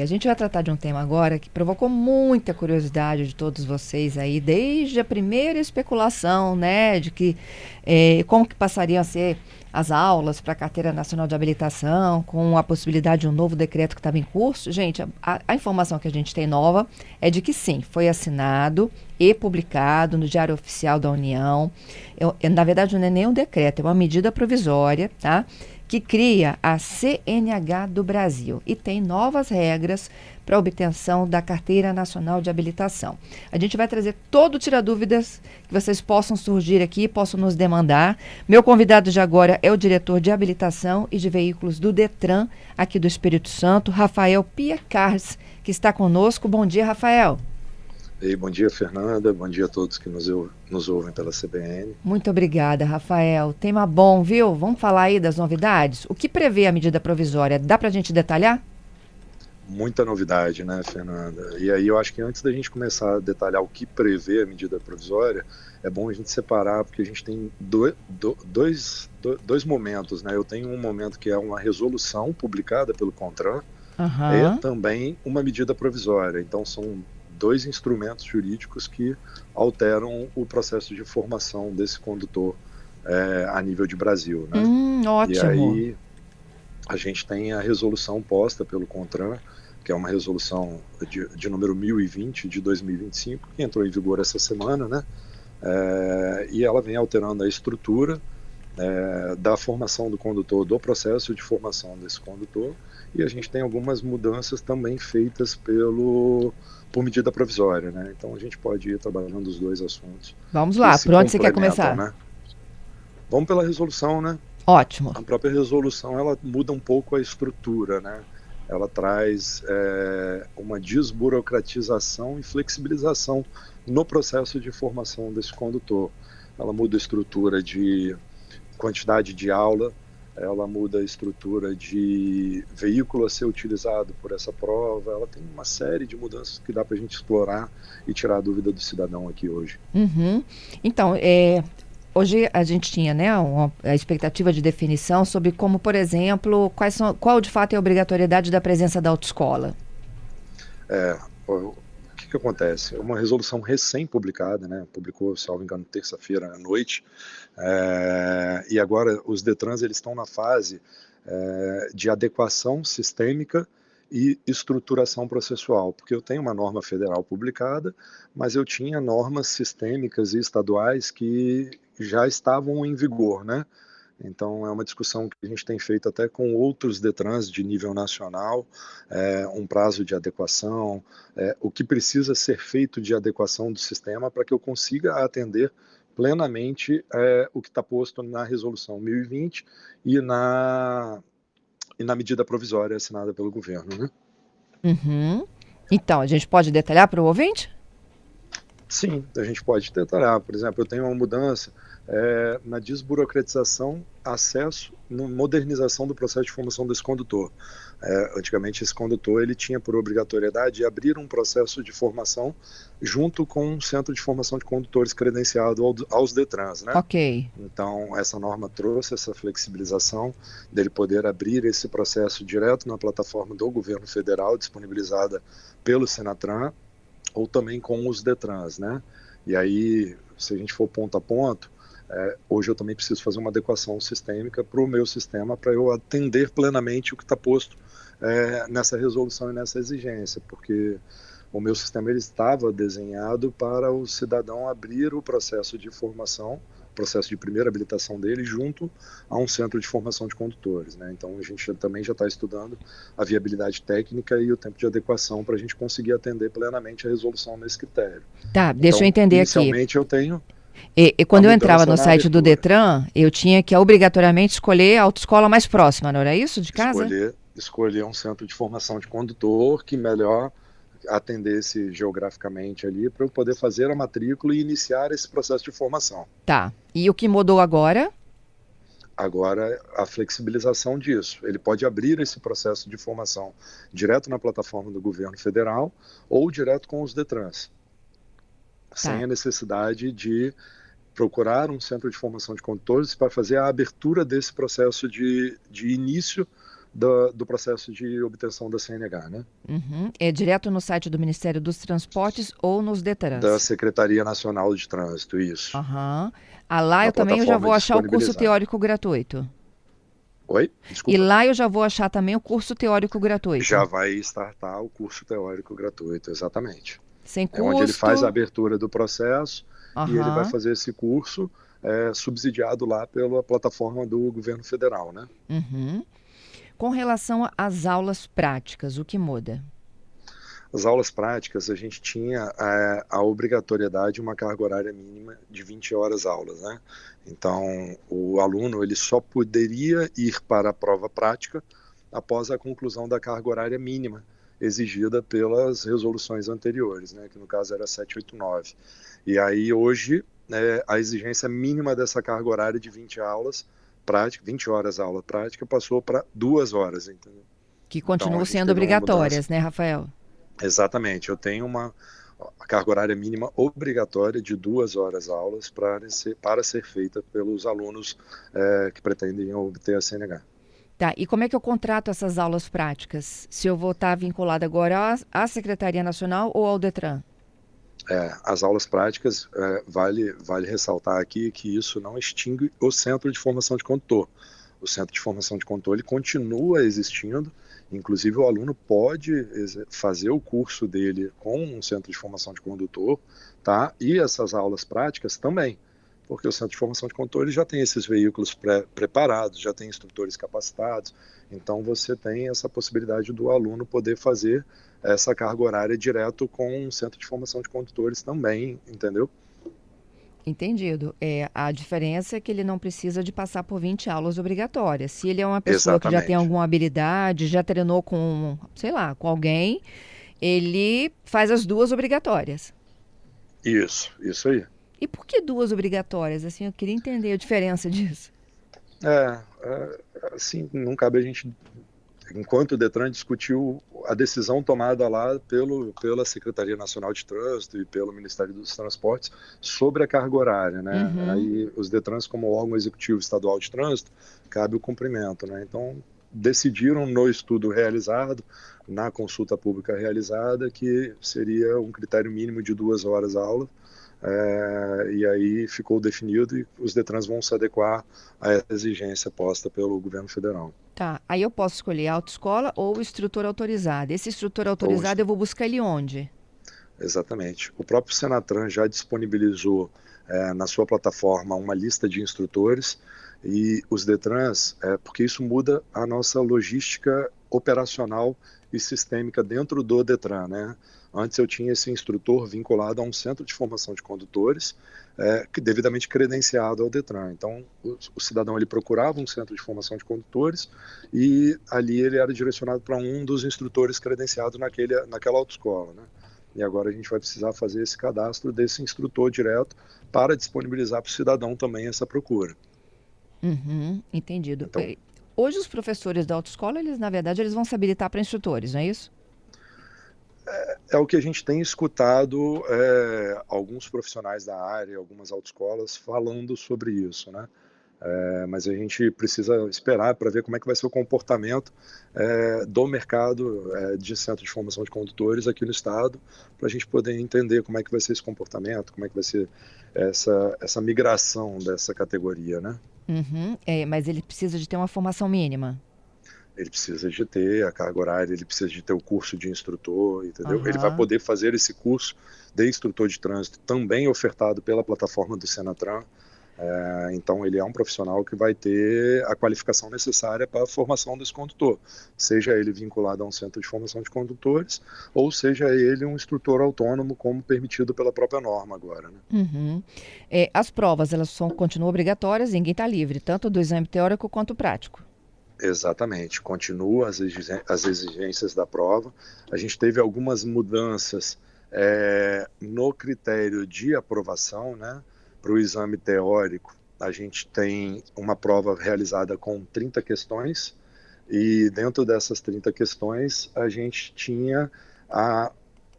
A gente vai tratar de um tema agora que provocou muita curiosidade de todos vocês aí, desde a primeira especulação, né, de que como que passariam a ser as aulas para a Carteira Nacional de Habilitação, com a possibilidade de um novo decreto que estava em curso. Gente, a informação que a gente tem nova é de que sim, foi assinado e publicado no Diário Oficial da União. Na verdade, não é nem um decreto, é uma medida provisória, tá? Que cria a CNH do Brasil e tem novas regras para obtenção da Carteira Nacional de Habilitação. A gente vai trazer todo o tira-dúvidas que vocês possam surgir aqui, possam nos demandar. Meu convidado de agora é o diretor de habilitação e de veículos do Detran, aqui do Espírito Santo, Rafael Piecars, que está conosco. Bom dia, Rafael. E bom dia, Fernanda. Bom dia a todos que nos ouvem pela CBN. Muito obrigada, Rafael. Tema bom, viu? Vamos falar aí das novidades? O que prevê a medida provisória? Dá para a gente detalhar? Muita novidade, né, Fernanda? E aí eu acho que antes da gente começar a detalhar o que prevê a medida provisória, é bom a gente separar, porque a gente tem dois momentos, né? Eu tenho um momento que é uma resolução publicada pelo CONTRAN e Aham. também uma medida provisória. Então são dois instrumentos jurídicos que alteram o processo de formação desse condutor a nível de Brasil, né? E Ótimo. aí a gente tem a resolução posta pelo CONTRAN, que é uma resolução de número 1020 de 2025, que entrou em vigor essa semana, né? E ela vem alterando a estrutura da formação do condutor, do processo de formação desse condutor, e a gente tem algumas mudanças também feitas por medida provisória, né? Então a gente pode ir trabalhando os dois assuntos Vamos que lá, se por onde você quer complementam, começar? né? Vamos pela resolução, né? Ótimo. A própria resolução ela muda um pouco a estrutura, né? Ela traz uma desburocratização e flexibilização no processo de formação desse condutor. Ela muda a estrutura de quantidade de aula, ela muda a estrutura de veículo a ser utilizado por essa prova, ela tem uma série de mudanças que dá para a gente explorar e tirar a dúvida do cidadão aqui hoje. Uhum. Então, hoje a gente tinha, né, a expectativa de definição sobre como, por exemplo, qual de fato é a obrigatoriedade da presença da autoescola. É, o que acontece? É uma resolução recém-publicada, né? Publicou, salvo engano, terça-feira à noite, e agora os Detrans eles estão na fase de adequação sistêmica e estruturação processual, porque eu tenho uma norma federal publicada, mas eu tinha normas sistêmicas e estaduais que já estavam em vigor, né? Então, é uma discussão que a gente tem feito até com outros Detrans de nível nacional, um prazo de adequação, o que precisa ser feito de adequação do sistema para que eu consiga atender plenamente o que está posto na Resolução 1020 e na medida provisória assinada pelo governo, né? Uhum. Então, a gente pode detalhar para o ouvinte? Sim, a gente pode detalhar. Por exemplo, eu tenho uma mudança na desburocratização, acesso, modernização do processo de formação desse condutor. Antigamente, esse condutor ele tinha por obrigatoriedade abrir um processo de formação junto com um centro de formação de condutores credenciado aos Detrans, né? Ok. Então, essa norma trouxe essa flexibilização dele poder abrir esse processo direto na plataforma do governo federal, disponibilizada pelo Senatran, ou também com os Detrans, né? E aí, se a gente for ponto a ponto, hoje eu também preciso fazer uma adequação sistêmica para o meu sistema, para eu atender plenamente o que está posto nessa resolução e nessa exigência, porque o meu sistema ele estava desenhado para o cidadão abrir o processo de formação, processo de primeira habilitação dele, junto a um centro de formação de condutores, né? Então a gente também já está estudando a viabilidade técnica e o tempo de adequação para a gente conseguir atender plenamente a resolução nesse critério. Tá, deixa eu Então, entender aqui. inicialmente eu tenho E a quando eu entrava mudança no na site do abertura, Detran, eu tinha que obrigatoriamente escolher a autoescola mais próxima, não era isso, de casa? escolher um centro de formação de condutor que melhor atendesse geograficamente ali para eu poder fazer a matrícula e iniciar esse processo de formação. Tá. E o que mudou agora? Agora, a flexibilização disso. Ele pode abrir esse processo de formação direto na plataforma do governo federal ou direto com os Detrans, sem Tá. a necessidade de procurar um centro de formação de condutores para fazer a abertura desse processo de início do processo de obtenção da CNH, né? Uhum. É direto no site do Ministério dos Transportes ou nos Da Detrans? Secretaria Nacional de Trânsito, isso. Aham. Ah, lá Na eu já plataforma vou achar o curso disponibilizada. teórico gratuito. Oi? E Desculpa. lá eu já vou achar também o curso teórico Já gratuito. vai startar o curso teórico gratuito, exatamente. Sem É onde ele faz a custo. abertura do processo e ele vai Aham. fazer esse curso subsidiado lá pela plataforma do governo federal, né? Uhum. Com relação às aulas práticas, o que muda? As aulas práticas, a gente tinha a obrigatoriedade de uma carga horária mínima de 20 horas aulas, né? Então, o aluno ele só poderia ir para a prova prática após a conclusão da carga horária mínima exigida pelas resoluções anteriores, né? Que no caso era 789. E aí, hoje, a exigência mínima dessa carga horária de 20 aulas prática, 20 horas aula prática, passou para 2 horas, entendeu? Que Então, a continuam gente sendo teve uma mudança. obrigatórias, né, Rafael? Exatamente, eu tenho a carga horária mínima obrigatória de 2 horas aulas para ser feita pelos alunos que pretendem obter a CNH. Tá, e como é que eu contrato essas aulas práticas? Se eu vou estar vinculada agora à Secretaria Nacional ou ao Detran? As aulas práticas, vale ressaltar aqui que isso não extingue o Centro de Formação de Condutor. O Centro de Formação de Condutor ele continua existindo, inclusive o aluno pode fazer o curso dele com um Centro de Formação de Condutor, tá? E essas aulas práticas também, porque o Centro de Formação de Condutor ele já tem esses veículos preparados, já tem instrutores capacitados, então você tem essa possibilidade do aluno poder fazer essa carga horária direto com um Centro de Formação de Condutores também, entendeu? Entendido. A diferença é que ele não precisa de passar por 20 aulas obrigatórias. Se ele é uma pessoa que já tem Exatamente. alguma habilidade, já treinou com, sei lá, com alguém, ele faz as duas obrigatórias. Isso aí. E por que duas obrigatórias? Assim, eu queria entender a diferença disso. Assim, não cabe a gente, enquanto o Detran discutiu a decisão tomada lá pela Secretaria Nacional de Trânsito e pelo Ministério dos Transportes sobre a carga horária, né? Uhum. Aí os Detrans, como órgão executivo estadual de trânsito, cabe o cumprimento, né? Então, decidiram no estudo realizado, na consulta pública realizada, que seria um critério mínimo de 2 horas aula, e aí ficou definido e os Detrans vão se adequar à exigência posta pelo governo federal. Tá. Aí eu posso escolher autoescola ou instrutor autorizado. Esse instrutor Ou autorizado eu vou buscar ele onde? Exatamente. O próprio Senatran já disponibilizou na sua plataforma uma lista de instrutores e os Detrans, porque isso muda a nossa logística operacional e sistêmica dentro do Detran, né? Antes eu tinha esse instrutor vinculado a um centro de formação de condutores, devidamente credenciado ao Detran. Então, o cidadão ele procurava um centro de formação de condutores e ali ele era direcionado para um dos instrutores credenciados naquela autoescola, né? E agora a gente vai precisar fazer esse cadastro desse instrutor direto para disponibilizar para o cidadão também essa procura. Uhum, entendido. Então, Hoje os professores da autoescola, eles, na verdade, eles vão se habilitar para instrutores, não é isso? é o que a gente tem escutado alguns profissionais da área, algumas autoescolas falando sobre isso, né? Mas a gente precisa esperar para ver como é que vai ser o comportamento do mercado de centro de formação de condutores aqui no estado, para a gente poder entender como é que vai ser esse comportamento, como é que vai ser essa migração dessa categoria, né? Uhum, mas ele precisa de ter uma formação mínima. Ele precisa de ter a carga horária, ele precisa de ter o curso de instrutor, entendeu? Ele vai Aham. poder fazer esse curso de instrutor de trânsito também ofertado pela plataforma do Senatran. Então, ele é um profissional que vai ter a qualificação necessária para a formação desse condutor, seja ele vinculado a um centro de formação de condutores, ou seja ele um instrutor autônomo, como permitido pela própria norma agora, né? Uhum. As provas, continuam obrigatórias, ninguém está livre, tanto do exame teórico quanto prático. Exatamente, continua as exigências da prova. A gente teve algumas mudanças no critério de aprovação, né? Para o exame teórico, a gente tem uma prova realizada com 30 questões, e dentro dessas 30 questões, a gente tinha a,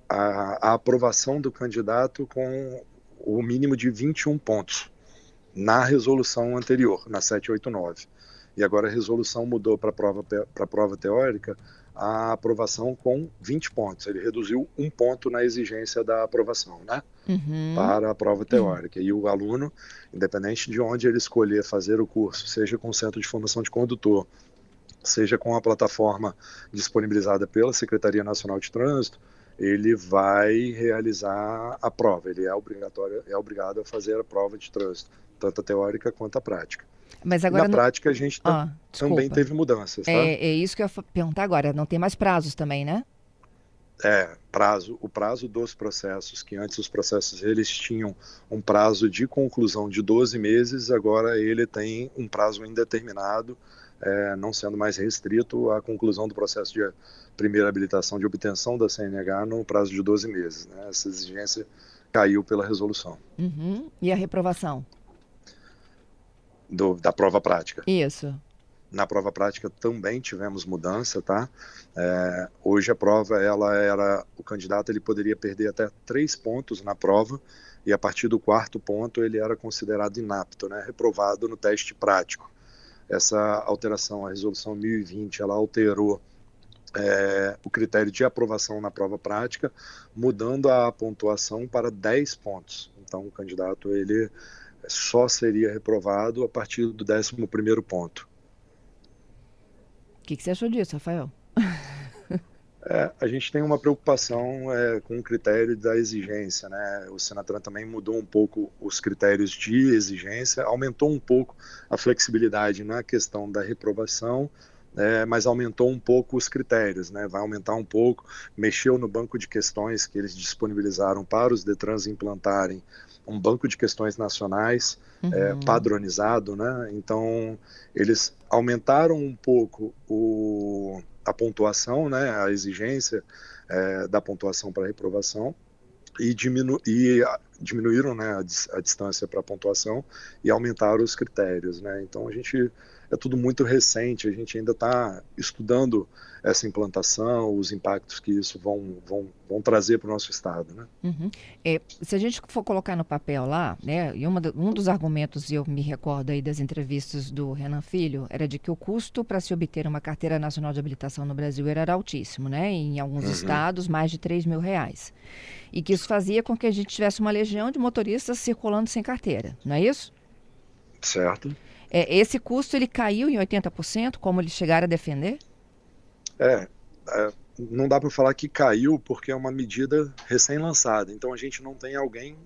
a aprovação do candidato com o mínimo de 21 pontos na resolução anterior, na 789. e agora a resolução mudou para a prova teórica a aprovação com 20 pontos. Ele reduziu um ponto na exigência da aprovação, né? Uhum. Para a prova teórica. E o aluno, independente de onde ele escolher fazer o curso, seja com o Centro de Formação de Condutor, seja com a plataforma disponibilizada pela Secretaria Nacional de Trânsito, ele vai realizar a prova. Ele é obrigado a fazer a prova de trânsito, tanto a teórica quanto a prática. Mas Na agora não. prática, a gente também Desculpa. teve mudanças, tá? É isso que eu ia perguntar agora. Não tem mais prazos também, né? O prazo dos processos, que antes os processos eles tinham um prazo de conclusão de 12 meses, agora ele tem um prazo indeterminado, não sendo mais restrito à conclusão do processo de primeira habilitação de obtenção da CNH no prazo de 12 meses. Né? Essa exigência caiu pela resolução. Uhum. E a reprovação? Da prova prática. Isso. Na prova prática também tivemos mudança, tá? Hoje a prova, o candidato ele poderia perder até 3 pontos na prova, e a partir do 4º ponto ele era considerado inapto, né? Reprovado no teste prático. Essa alteração, a resolução 1020, ela alterou o critério de aprovação na prova prática, mudando a pontuação para 10 pontos. Então o candidato ele só seria reprovado a partir do 11º ponto. O que você achou disso, Rafael? A gente tem uma preocupação com o critério da exigência, né? O Senatran também mudou um pouco os critérios de exigência, aumentou um pouco a flexibilidade na questão da reprovação, mas aumentou um pouco os critérios, né? Vai aumentar um pouco, mexeu no banco de questões que eles disponibilizaram para os Detrans implantarem um banco de questões nacionais padronizado, né? Então eles aumentaram um pouco a pontuação, né? A exigência da pontuação para reprovação e diminuíram, né, a distância para a pontuação e aumentaram os critérios, né? Então é tudo muito recente, a gente ainda está estudando essa implantação, os impactos que isso vão trazer para o nosso estado, né? Uhum. Se a gente for colocar no papel lá, né, e um dos argumentos, eu me recordo aí das entrevistas do Renan Filho, era de que o custo para se obter uma carteira nacional de habilitação no Brasil era altíssimo, né? Em alguns estados, mais de R$3.000. E que isso fazia com que a gente tivesse uma legião de motoristas circulando sem carteira, não é isso? Certo. Esse custo ele caiu em 80%, como eles chegaram a defender? Não dá para falar que caiu porque é uma medida recém-lançada. Então a gente não tem alguém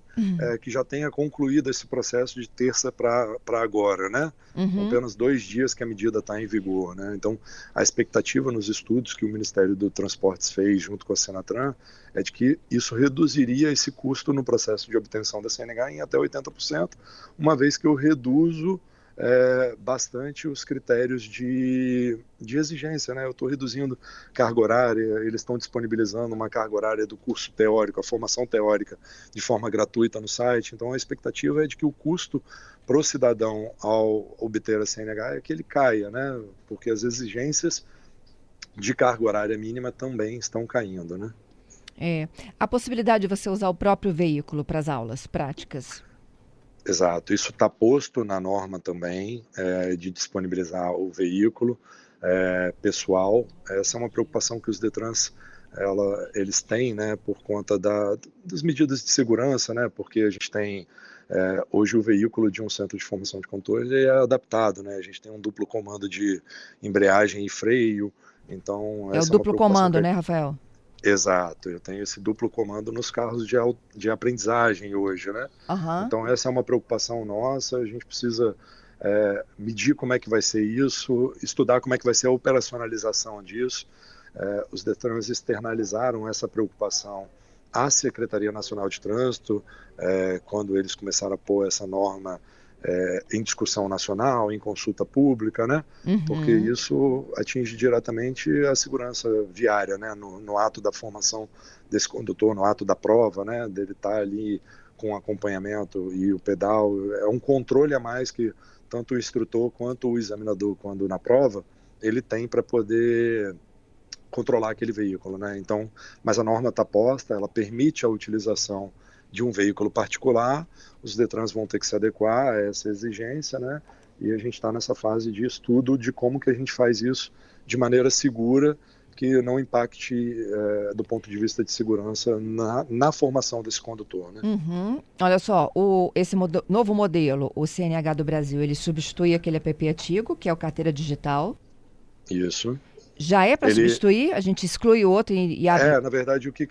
que já tenha concluído esse processo de terça para agora, né? São apenas 2 dias que a medida está em vigor, né? Então a expectativa nos estudos que o Ministério do Transportes fez junto com a Senatran é de que isso reduziria esse custo no processo de obtenção da CNH em até 80%, uma vez que eu reduzo bastante os critérios de exigência, né? Eu estou reduzindo carga horária, eles estão disponibilizando uma carga horária do curso teórico, a formação teórica, de forma gratuita no site. Então a expectativa é de que o custo para o cidadão ao obter a CNH é que ele caia, né? Porque as exigências de carga horária mínima também estão caindo, né? A possibilidade de você usar o próprio veículo para as aulas práticas. Exato, isso está posto na norma também, de disponibilizar o veículo pessoal. Essa é uma preocupação que os Detrans eles têm, né, por conta das medidas de segurança, né, porque a gente tem hoje o veículo de um centro de formação de condutor ele é adaptado, né, a gente tem um duplo comando de embreagem e freio, então É o essa é uma duplo preocupação comando, né, Rafael? Exato, eu tenho esse duplo comando nos carros de aprendizagem hoje, né? Então essa é uma preocupação nossa, a gente precisa medir como é que vai ser isso, estudar como é que vai ser a operacionalização disso. Os Detrans externalizaram essa preocupação à Secretaria Nacional de Trânsito, quando eles começaram a pôr essa norma em discussão nacional, em consulta pública, né? Porque isso atinge diretamente a segurança viária, né? No ato da formação desse condutor, no ato da prova, né? Dele estar ali com acompanhamento e o pedal, é um controle a mais que tanto o instrutor quanto o examinador, quando na prova, ele tem para poder controlar aquele veículo, né? Então, mas a norma está posta, ela permite a utilização de um veículo particular, os Detrans vão ter que se adequar a essa exigência, né? e a gente está nessa fase de estudo de como que a gente faz isso de maneira segura, que não impacte do ponto de vista de segurança na formação desse condutor, né? Uhum. Olha só, esse novo modelo, o CNH do Brasil, ele substitui aquele app antigo, que é o carteira digital. Isso. Já é para Ele substituir? A gente exclui o outro e abre. na verdade, o que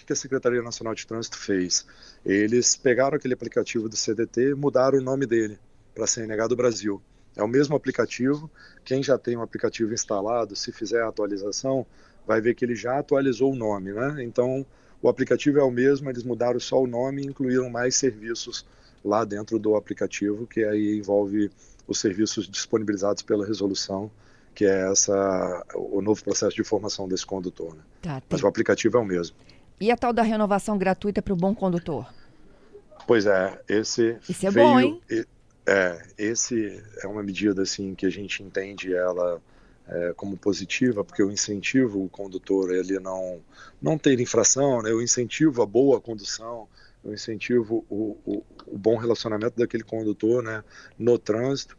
a Secretaria Nacional de Trânsito fez? Eles pegaram aquele aplicativo do CDT e mudaram o nome dele para CNH do Brasil. É o mesmo aplicativo. Quem já tem um aplicativo instalado, se fizer a atualização, vai ver que ele já atualizou o nome, né? Então, o aplicativo é o mesmo, eles mudaram só o nome e incluíram mais serviços lá dentro do aplicativo, que aí envolve os serviços disponibilizados pela resolução, que é o novo processo de formação desse condutor, né? Tá, Mas o aplicativo é o mesmo. E a tal da renovação gratuita para o bom condutor? Pois é, esse Isso é bom, veio, hein? esse é uma medida assim que a gente entende ela como positiva, porque eu incentivo o condutor ele não ter infração, né? Eu incentivo a boa condução, eu incentivo o bom relacionamento daquele condutor, né, no trânsito.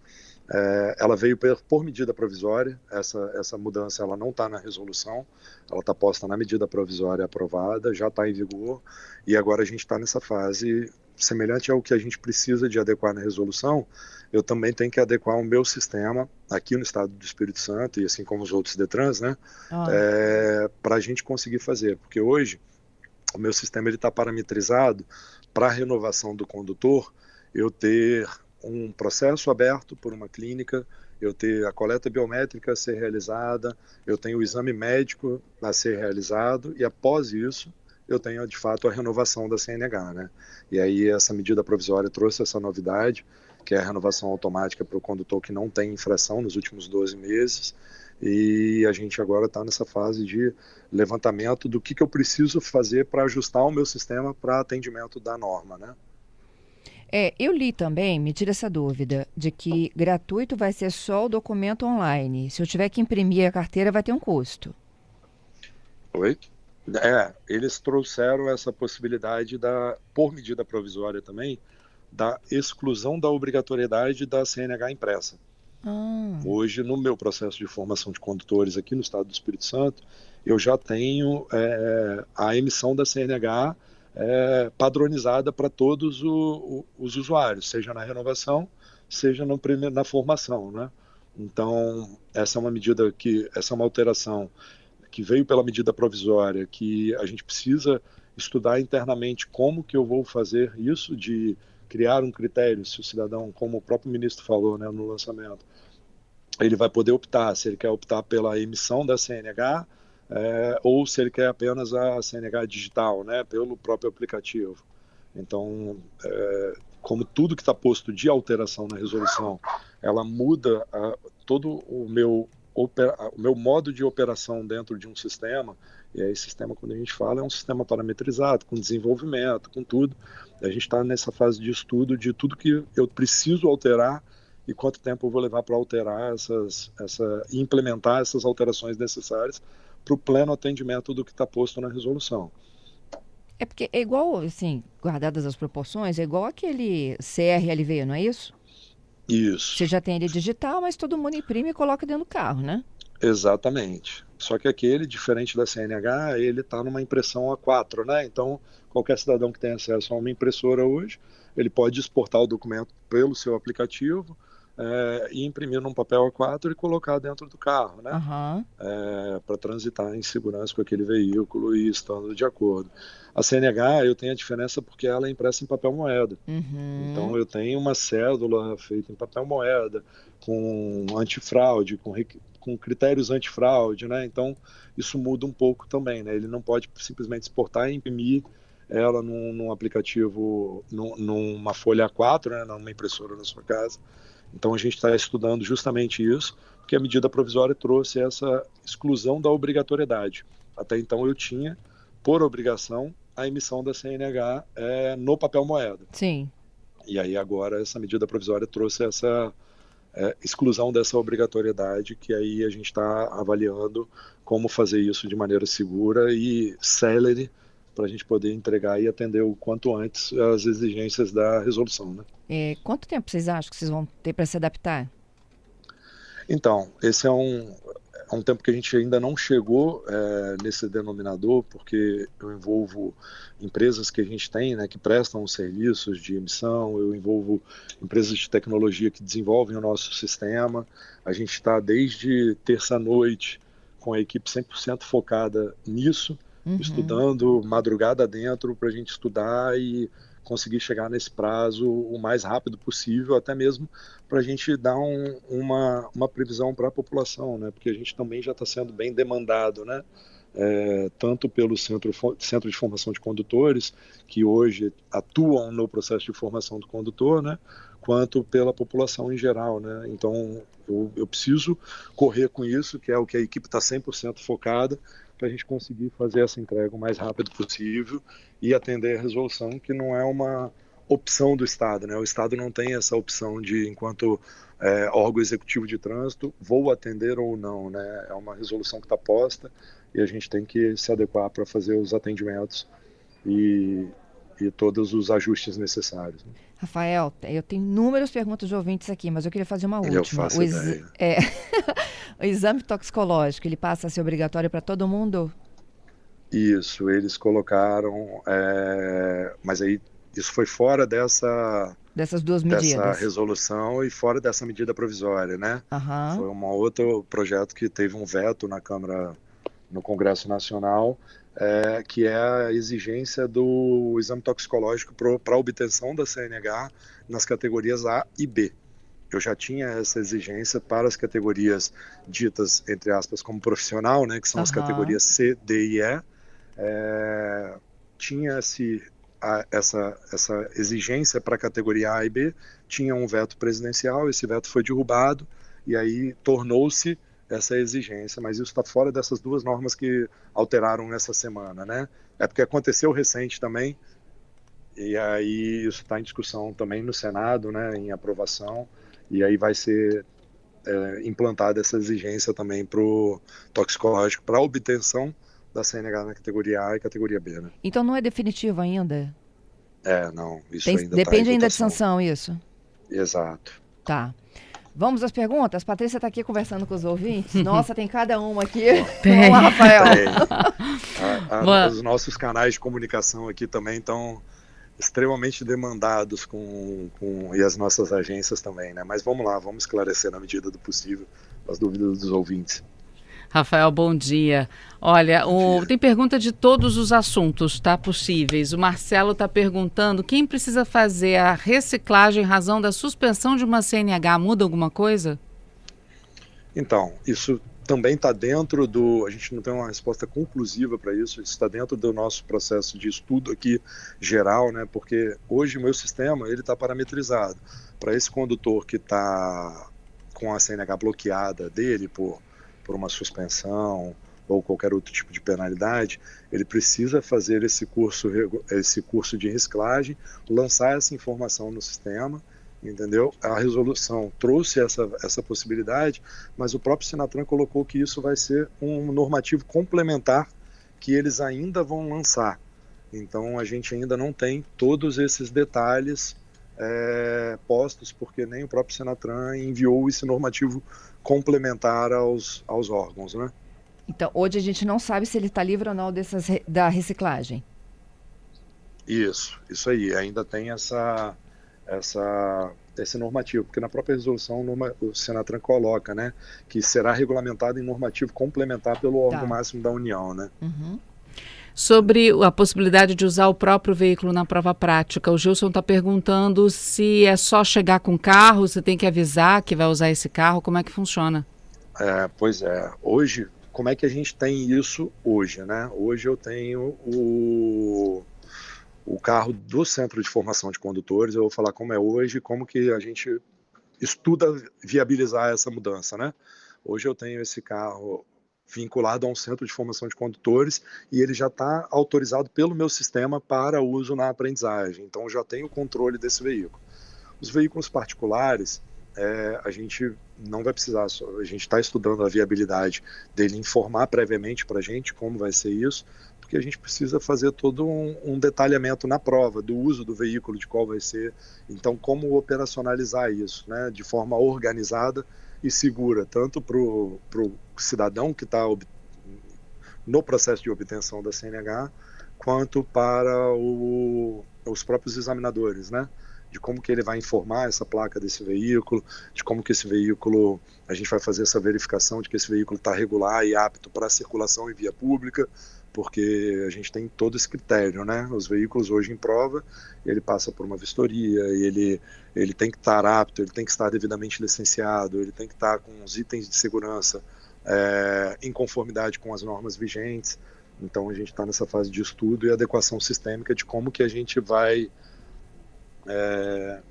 Ela veio por medida provisória, essa mudança ela não está na resolução, ela está posta na medida provisória aprovada, já está em vigor, e agora a gente está nessa fase semelhante ao que a gente precisa de adequar na resolução. Eu também tenho que adequar o meu sistema aqui no estado do Espírito Santo, e assim como os outros DETRANs, né, Ah, para a gente conseguir fazer, porque hoje o meu sistema está parametrizado para a renovação do condutor, eu ter um processo aberto por uma clínica, eu ter a coleta biométrica a ser realizada, eu tenho o exame médico a ser realizado, e após isso eu tenho de fato a renovação da CNH, né? E aí essa medida provisória trouxe essa novidade, que é a renovação automática para o condutor que não tem infração nos últimos 12 meses, e a gente agora está nessa fase de levantamento do que eu preciso fazer para ajustar o meu sistema para atendimento da norma, né? eu li também, me tira essa dúvida, de que gratuito vai ser só o documento online. Se eu tiver que imprimir a carteira, vai ter um custo. Oi? Eles trouxeram essa possibilidade por medida provisória também, da exclusão da obrigatoriedade da CNH impressa. Ah, Hoje, no meu processo de formação de condutores aqui no estado do Espírito Santo, eu já tenho a emissão da CNH padronizada para todos os usuários, seja na renovação, seja na formação, né? Então, essa é uma alteração que veio pela medida provisória, que a gente precisa estudar internamente como que eu vou fazer isso, de criar um critério, se o cidadão, como o próprio ministro falou, né, no lançamento, ele vai poder optar, se ele quer optar pela emissão da CNH, ou se ele quer apenas a CNH digital, né, pelo próprio aplicativo. Então, como tudo que está posto de alteração na resolução, ela muda todo o meu modo de operação dentro de um sistema, e aí sistema, quando a gente fala, é um sistema parametrizado, com desenvolvimento, com tudo. A gente está nessa fase de estudo de tudo que eu preciso alterar e quanto tempo eu vou levar para alterar e implementar essas alterações necessárias para o pleno atendimento do que está posto na resolução. é porque é igual, assim, guardadas as proporções, é igual aquele CRLV, não é isso? Você Isso, já tem ele digital, mas todo mundo imprime e coloca dentro do carro, né? exatamente. Só que aquele, diferente da CNH, ele está numa impressão A4, né? Então, qualquer cidadão que tenha acesso a uma impressora hoje, ele pode exportar o documento pelo seu aplicativo e imprimir num papel A4 e colocar dentro do carro, né? Aham. Para transitar em segurança com aquele veículo e estando de acordo. A CNH, eu tenho a diferença porque ela é impressa em papel moeda. Então, Uhum. eu tenho uma cédula feita em papel moeda, com antifraude, com critérios antifraude, né? Então, isso muda um pouco também, né? Ele não pode simplesmente exportar e imprimir ela num aplicativo, numa folha A4, né? Numa impressora na sua casa. Então, a gente está estudando justamente isso, porque a medida provisória trouxe essa exclusão da obrigatoriedade. Até então, eu tinha, por obrigação, a emissão da CNH no papel moeda. Sim. E aí agora essa medida provisória trouxe essa exclusão dessa obrigatoriedade, que aí a gente está avaliando como fazer isso de maneira segura e célere para a gente poder entregar e atender o quanto antes as exigências da resolução, né? Quanto tempo vocês acham que vocês vão ter para se adaptar? Então, esse é um tempo que a gente ainda não chegou nesse denominador, porque eu envolvo empresas que a gente tem, né, que prestam serviços de emissão, eu envolvo empresas de tecnologia que desenvolvem o nosso sistema. A gente está desde terça-noite com a equipe 100% focada nisso, Uhum. estudando madrugada dentro para a gente estudar e conseguir chegar nesse prazo o mais rápido possível, até mesmo para a gente dar uma previsão para a população, né? Porque a gente também já está sendo bem demandado, né? Tanto pelo centro de Formação de Condutores, que hoje atuam no processo de formação do condutor, né? Quanto pela população em geral, né? Então, eu preciso correr com isso, que é o que a equipe está 100% focada, para a gente conseguir fazer essa entrega o mais rápido possível e atender a resolução, que não é uma opção do Estado, né? O Estado não tem essa opção de, enquanto órgão executivo de trânsito, vou atender ou não, né? É uma resolução que está posta e a gente tem que se adequar para fazer os atendimentos e, e todos os ajustes necessários, né? Rafael, eu tenho inúmeras perguntas de ouvintes aqui, mas eu queria fazer uma Eu última. faço ideia. O exame toxicológico, ele passa a ser obrigatório para todo mundo? Isso, eles colocaram, mas aí isso foi fora Dessas duas dessa medidas? resolução e fora dessa medida provisória, né? Aham. Foi um outro projeto que teve um veto na Câmara, no Congresso Nacional, que é a exigência do exame toxicológico para a obtenção da CNH nas categorias A e B. Eu já tinha essa exigência para as categorias ditas, entre aspas, como profissional, né, que são as Aham. categorias C, D e E. Tinha-se essa exigência para a categoria A e B, tinha um veto presidencial, esse veto foi derrubado, e aí tornou-se essa exigência, mas isso está fora dessas duas normas que alteraram nessa semana, né? É porque aconteceu recente também, e aí isso está em discussão também no Senado, né, em aprovação, e aí vai ser implantada essa exigência também para o toxicológico, para a obtenção da CNH na categoria A e categoria B, né? Então não é definitivo ainda? Não, isso ainda está em Depende ainda de votação. sanção, isso? Exato. Tá. Vamos às perguntas? Patrícia está aqui conversando com os ouvintes. Nossa, tem cada uma aqui. Vamos Tem. lá, Rafael. Os nossos canais de comunicação aqui também estão extremamente demandados e as nossas agências também, né? Mas vamos lá, vamos esclarecer na medida do possível as dúvidas dos ouvintes. Rafael, bom dia. Olha, Bom dia. tem pergunta de todos os assuntos, tá, possíveis. O Marcelo está perguntando, quem precisa fazer a reciclagem em razão da suspensão de uma CNH, muda alguma coisa? Então, isso também está dentro a gente não tem uma resposta conclusiva para isso está dentro do nosso processo de estudo aqui geral, né? Porque hoje o meu sistema ele está parametrizado para esse condutor que está com a CNH bloqueada dele por uma suspensão ou qualquer outro tipo de penalidade, ele precisa fazer esse curso de reciclagem, lançar essa informação no sistema, entendeu? A resolução trouxe essa possibilidade, mas o próprio Senatran colocou que isso vai ser um normativo complementar que eles ainda vão lançar. Então a gente ainda não tem todos esses detalhes postos, porque nem o próprio Senatran enviou esse normativo complementar aos órgãos, né? Então, hoje a gente não sabe se ele está livre ou não da reciclagem. Isso aí. Ainda tem esse normativo, porque na própria resolução o Senatran coloca, né, que será regulamentado em normativo complementar pelo órgão máximo da União, né? Uhum. Sobre a possibilidade de usar o próprio veículo na prova prática, o Gilson está perguntando se é só chegar com o carro, você tem que avisar que vai usar esse carro, como é que funciona? Pois é, hoje, como é que a gente tem isso hoje, né? Hoje eu tenho o carro do Centro de Formação de Condutores, eu vou falar como é hoje, como que a gente estuda viabilizar essa mudança, né? Hoje eu tenho esse carro vinculado a um Centro de Formação de Condutores e ele já está autorizado pelo meu sistema para uso na aprendizagem, então eu já tenho o controle desse veículo. Os veículos particulares, a gente não vai precisar, a gente está estudando a viabilidade dele informar previamente para a gente como vai ser isso, porque a gente precisa fazer todo um detalhamento na prova do uso do veículo, de qual vai ser, então como operacionalizar isso, né, de forma organizada, e segura, tanto para o cidadão que está no processo de obtenção da CNH, quanto para os próprios examinadores, né? De como que ele vai informar essa placa desse veículo, de como que esse veículo, a gente vai fazer essa verificação de que esse veículo está regular e apto para circulação em via pública, porque a gente tem todo esse critério, né? Os veículos hoje em prova, ele passa por uma vistoria, ele tem que estar apto, ele tem que estar devidamente licenciado, ele tem que estar com os itens de segurança em conformidade com as normas vigentes. Então a gente está nessa fase de estudo e adequação sistêmica de como que a gente vai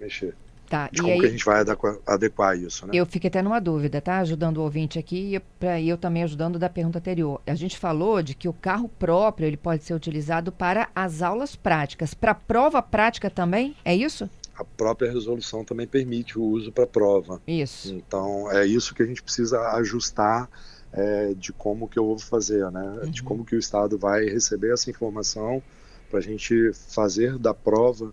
mexer. Tá, de como que a gente vai adequar isso, né? Eu fiquei até numa dúvida, tá? Ajudando o ouvinte aqui e eu também ajudando da pergunta anterior. A gente falou de que o carro próprio ele pode ser utilizado para as aulas práticas. Para prova prática também? É isso? A própria resolução também permite o uso para prova. Isso. Então, é isso que a gente precisa ajustar de como que eu vou fazer, né? De como que o Estado vai receber essa informação para a gente fazer da prova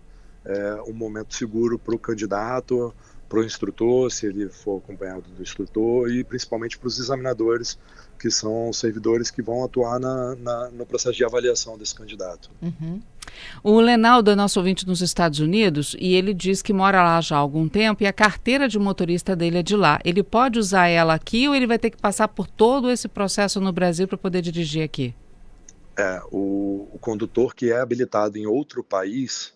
um momento seguro para o candidato, para o instrutor, se ele for acompanhado do instrutor, e principalmente para os examinadores, que são servidores que vão atuar no processo de avaliação desse candidato. O Lenaldo é nosso ouvinte nos Estados Unidos e ele diz que mora lá já há algum tempo e a carteira de motorista dele é de lá. Ele pode usar ela aqui ou ele vai ter que passar por todo esse processo no Brasil para poder dirigir aqui? O condutor que é habilitado em outro país,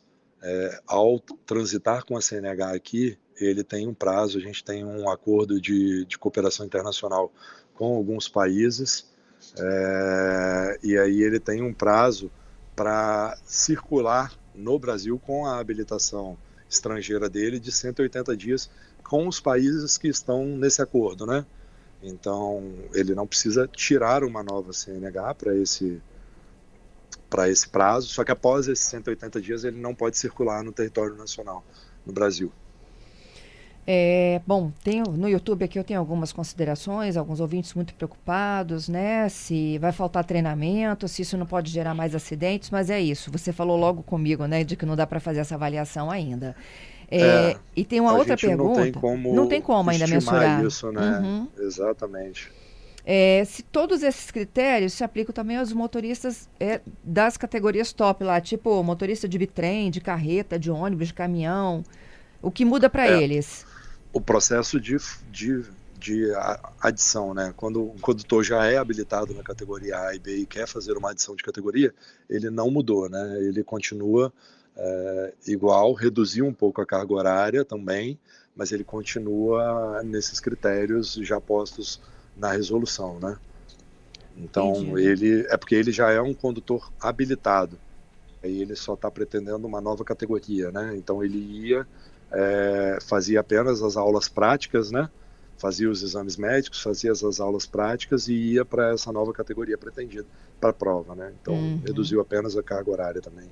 ao transitar com a CNH aqui, ele tem um prazo, a gente tem um acordo de cooperação internacional com alguns países, e aí ele tem um prazo para circular no Brasil com a habilitação estrangeira dele de 180 dias com os países que estão nesse acordo, né? Então, ele não precisa tirar uma nova CNH para esse prazo, só que após esses 180 dias ele não pode circular no território nacional, no Brasil. Bom, no YouTube aqui eu tenho algumas considerações, alguns ouvintes muito preocupados, né? Se vai faltar treinamento, se isso não pode gerar mais acidentes, mas é isso. Você falou logo comigo, né, de que não dá para fazer essa avaliação ainda. E tem uma outra pergunta. Não tem como ainda mensurar isso, né? Exatamente. Se todos esses critérios se aplicam também aos motoristas das categorias top lá, tipo motorista de bitrem, de carreta, de ônibus, de caminhão, o que muda para eles? O processo de adição, né? Quando o condutor já é habilitado na categoria A e B e quer fazer uma adição de categoria, ele não mudou, né? Ele continua igual, reduziu um pouco a carga horária também, mas ele continua nesses critérios já postos na resolução, né? Então, porque ele já é um condutor habilitado, aí ele só está pretendendo uma nova categoria, né? Então, ele fazia apenas as aulas práticas, né? Fazia os exames médicos, fazia as aulas práticas e ia para essa nova categoria pretendida, para a prova, né? Então, reduziu apenas a carga horária também,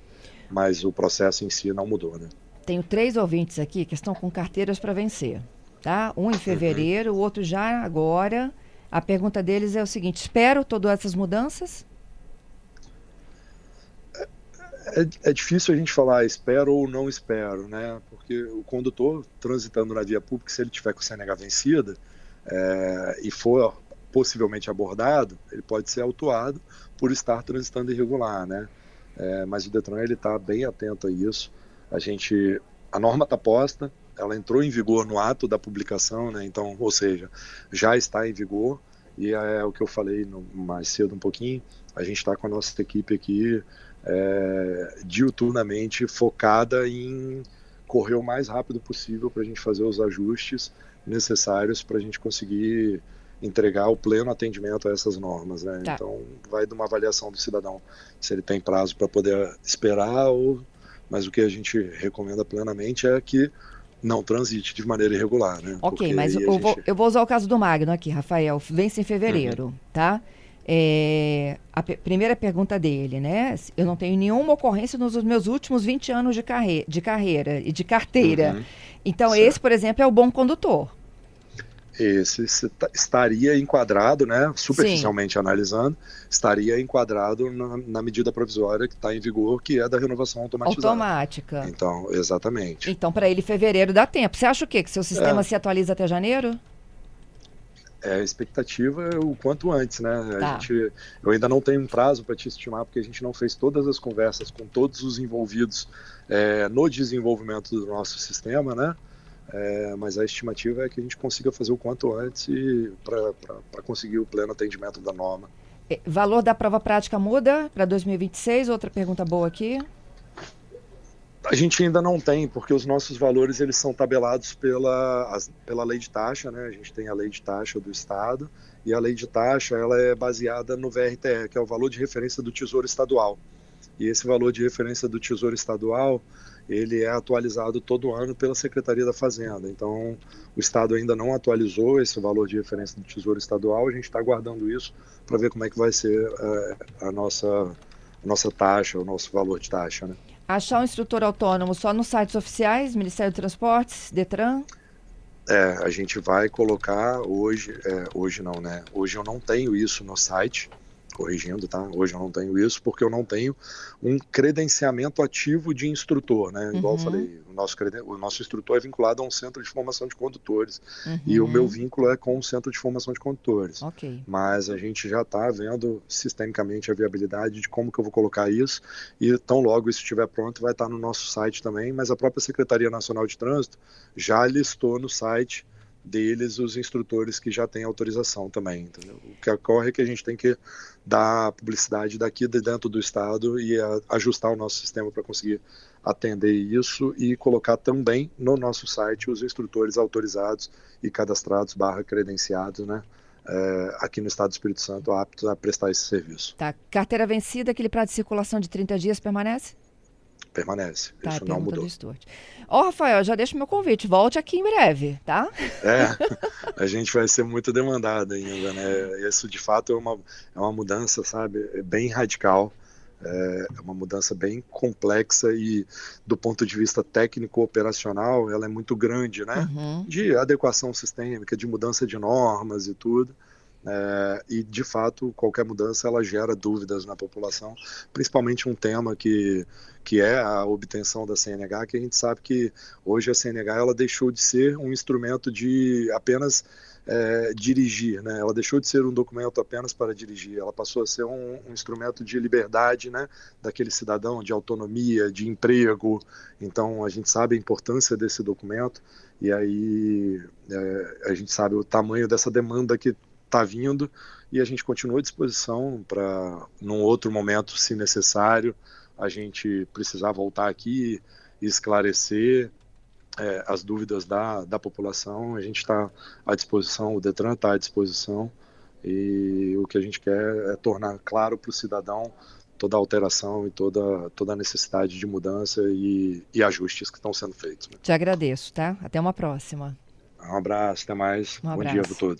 mas o processo em si não mudou, né? Tenho 3 ouvintes aqui que estão com carteiras para vencer, tá? Um em fevereiro, o outro já agora. A pergunta deles é o seguinte: espero todas essas mudanças? É difícil a gente falar espero ou não espero, né? Porque o condutor transitando na via pública, se ele tiver com a CNH vencida e for possivelmente abordado, ele pode ser autuado por estar transitando irregular, né? Mas o Detran ele está bem atento a isso. A norma está posta, ela entrou em vigor no ato da publicação, né? Então, ou seja, já está em vigor e é o que eu falei mais cedo um pouquinho. A gente está com a nossa equipe aqui diuturnamente focada em correr o mais rápido possível para a gente fazer os ajustes necessários para a gente conseguir entregar o pleno atendimento a essas normas, né? Tá. Então vai de uma avaliação do cidadão se ele tem prazo para poder esperar mas o que a gente recomenda plenamente é que não transite de maneira irregular, né? Ok, mas eu vou usar o caso do Magno aqui, Rafael, vence em fevereiro, tá? A primeira pergunta dele, né? Eu não tenho nenhuma ocorrência nos meus últimos 20 anos de carreira e de carteira. Então, certo. Esse, por exemplo, é o bom condutor. Esse estaria enquadrado, né? Superficialmente analisando, estaria enquadrado na medida provisória que está em vigor, que é da renovação automática. Então, exatamente. Então, para ele, fevereiro dá tempo. Você acha o quê? Que seu sistema se atualiza até janeiro? A expectativa é o quanto antes, né? Tá. Eu ainda não tenho um prazo para te estimar, porque a gente não fez todas as conversas com todos os envolvidos no desenvolvimento do nosso sistema, né? Mas a estimativa é que a gente consiga fazer o quanto antes para conseguir o pleno atendimento da norma. Valor da prova prática muda para 2026? Outra pergunta boa aqui. A gente ainda não tem, porque os nossos valores eles são tabelados pela lei de taxa, né? A gente tem a lei de taxa do Estado, e a lei de taxa ela é baseada no VRTE, que é o valor de referência do Tesouro Estadual. E esse valor de referência do Tesouro Estadual, ele é atualizado todo ano pela Secretaria da Fazenda. Então, o Estado ainda não atualizou esse valor de referência do Tesouro Estadual, a gente está aguardando isso para ver como é que vai ser a nossa taxa, o nosso valor de taxa, né? Achar um instrutor autônomo só nos sites oficiais, Ministério dos Transportes, Detran? A gente vai colocar hoje não, né? Hoje eu não tenho isso no site, corrigindo, tá? Hoje eu não tenho isso porque eu não tenho um credenciamento ativo de instrutor, né? Igual eu falei, o nosso instrutor é vinculado a um centro de formação de condutores e o meu vínculo é com o centro de formação de condutores. Ok. Mas a gente já está vendo sistemicamente a viabilidade de como que eu vou colocar isso e tão logo isso estiver pronto vai estar no nosso site também, mas a própria Secretaria Nacional de Trânsito já listou no site deles os instrutores que já têm autorização também, entendeu? O que ocorre é que a gente tem que dar publicidade daqui de dentro do estado e ajustar o nosso sistema para conseguir atender isso e colocar também no nosso site os instrutores autorizados e cadastrados / credenciados, né? Aqui no estado do Espírito Santo aptos a prestar esse serviço. Tá. Carteira vencida, aquele prazo de circulação de 30 dias permanece? Permanece, Tá, isso não mudou. Rafael, já deixo meu convite, volte aqui em breve, tá? A gente vai ser muito demandado ainda, né? Isso de fato é uma mudança, sabe, bem radical, é uma mudança bem complexa e do ponto de vista técnico operacional ela é muito grande, né? De adequação sistêmica, de mudança de normas e tudo. E de fato qualquer mudança ela gera dúvidas na população, principalmente um tema que é a obtenção da CNH, que a gente sabe que hoje a CNH ela deixou de ser um instrumento de apenas dirigir, né? Ela deixou de ser um documento apenas para dirigir, ela passou a ser um instrumento de liberdade, né? Daquele cidadão, de autonomia, de emprego. Então a gente sabe a importância desse documento e aí a gente sabe o tamanho dessa demanda que está vindo e a gente continua à disposição para, num outro momento, se necessário, a gente precisar voltar aqui e esclarecer as dúvidas da população. A gente está à disposição, o Detran está à disposição e o que a gente quer é tornar claro para o cidadão toda a alteração e toda a necessidade de mudança e ajustes que estão sendo feitos. Te agradeço, tá? Até uma próxima. Um abraço, até mais. Bom dia para todos.